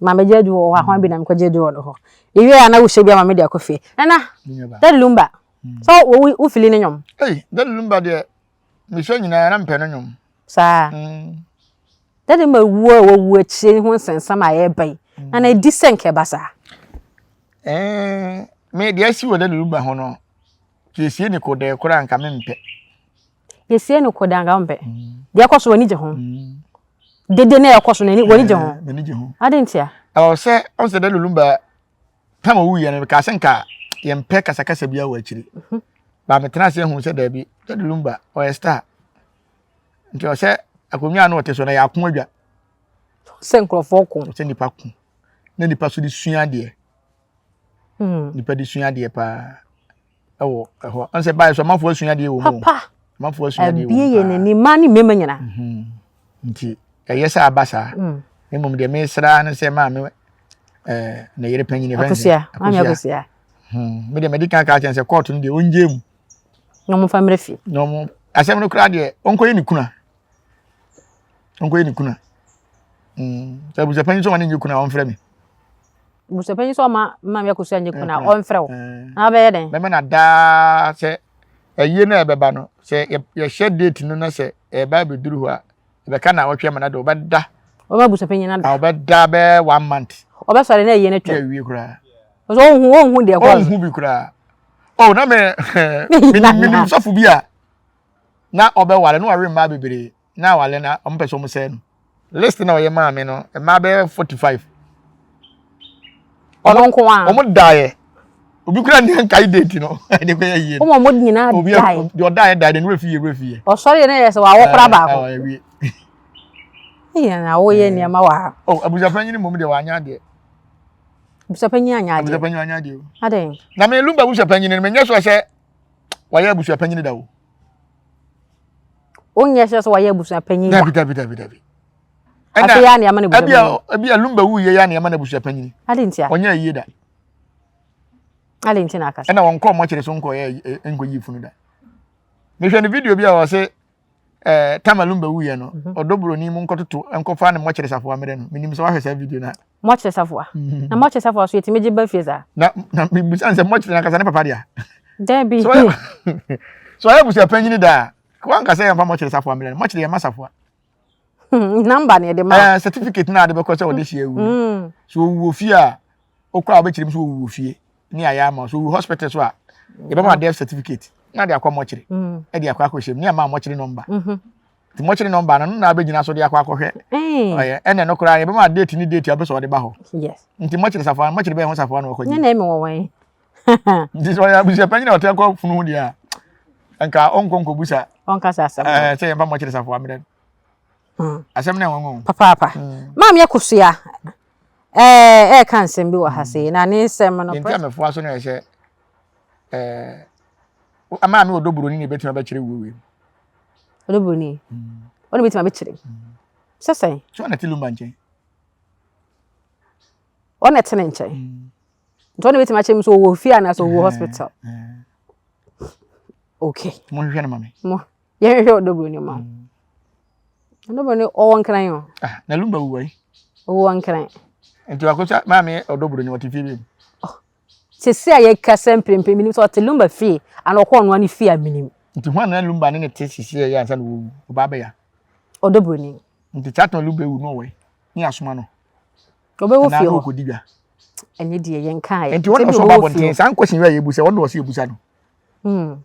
Mama Jedu or Hambin and Kojedu. If you are now, should be a media coffee. Nana, that Lumba. So we feel in him. Hey, that Lumba there. Michelle, and I am penanium. Sir, that is my word which once and some I bay, and a decent cabasa. May I see what the Lumba honor? You see any code there, Koran come in. You see no Kodangambe. The cost when you home. Did they never cost any when you home? I didn't hear. I was say, also the Lumba. Tamu and Kasanka, yam peck as a casabia witchery. But Matrasian who said there be the Lumba or a star. Until I said, I could not notice when I have Moja. Senko Foko, send the Pacu. Then the Passu Suya dear. The Pedisuya dear pa. Oh, I said by some of us, Papa. Month was being any money, Mimina. Yes, I bassa. Emum de Mesra and say, Mammy. Na yere panyin Akosia, mami Akosia. Me de medical card and say court in the unjem. No mo family fee. No mo. Asem no kra de onko ni kuna. Onko ni kuna. So busa panyin so mani ni kuna on frɛ me. Busa panyin so ma mami Akosia ni kuna on frɛ wo. Na be den. Me na da say eyi na ebeba no say ye share date no na say e ba be duru ho a e be ka na wotwe ma na do be da. O ba busa panyin na da. O be da be 1 month. Oba sare na ye ne twa. Wi kura. So ohun de kwa. Ohun bi kura. Oh na me minim sofu bi a. Na oba wale no ware ma bebere. Na wale na ompese omo se no. List na oye ma me no, e ma be 45. Ono nko a. Omo dae. Obi kura ni kai date no. E de ko ye. Omo mo nyina dae. Obi o dae dae no refie. O sore na ye se wa wo kura ba ko. Iya na wo ye ni ma wa. Oh abuja panyin mo de wa anya de. Busa panyin anya de. Busa panyin anya de. Aden. Na me Lumba busa panyin ni me nya so se waye busa panyin da wo. Onye se so waye busa panyin. Dabi. Ati ya ni amane busa. Abia Lumba wu ye ya ni amane busa panyin. Aden tia. Onye yi da. Aden tia na akasa. Na won ko mo kire so nko ye enko yi funu da. Me hwe ni video bia wo se Tama Lumba wu ye no odobro ni mu nkototo enkofa ne mo kire safo amere no minim so wa hwesa video na mo kire safo na mo kire safo so yetime giba fieza na bisan se mo kire na kasa ne papa dia Debbie so ya busa panyin da kwa nkasa ya mo kire safo amere mo kire ya masafo number ne de ma certificate na de be ko se Odehyieba so wo fi a okwa obekire so wo fie ni aya ma so wo hospital so a e be ma death certificate na de akwa mo kire e de akwa akoshem ni ama mo kire number ti mo kire number na na abegina so de akwa akohwe oye ene no kra e be ma date ni date abeso de ba ho yes nti mo kire safo mo kire be ho safo na ko ni na eme wo wan nti so ya busa panyin na o te akwa funu dia anka onkonko busa onka sasa se yamba mo kire safo amere asem na won papa maam yakosua kan sem bi wo ha se na ne sem no nti amefo aso na ye se ama mi odoburo ni betima ba kire wuwe odoburo ni oni betima ba kire sasa so na ti Lumba nchen ona tene nchen ntoni betima kire so wo fi ana so wo hospital okay mo hwe na mame mo ye hwe odoburo ni ma odoburo ni o wonkran yo na Lumba wuwe o wonkran enti akosa mame odoburo ni wati fi bi sesi aye kasa mpempe minim so te Lumba fie ana okọ no ani fie aminim nti ho na Lumba ne te sisi ya ansa no wo baba ya odoburo ni nti chaton Lumba wu no we ni asoma no obewo fie ho kodiga enye die ye nkan ya nti won so babo nti san question ya yebusa won do so yebusa no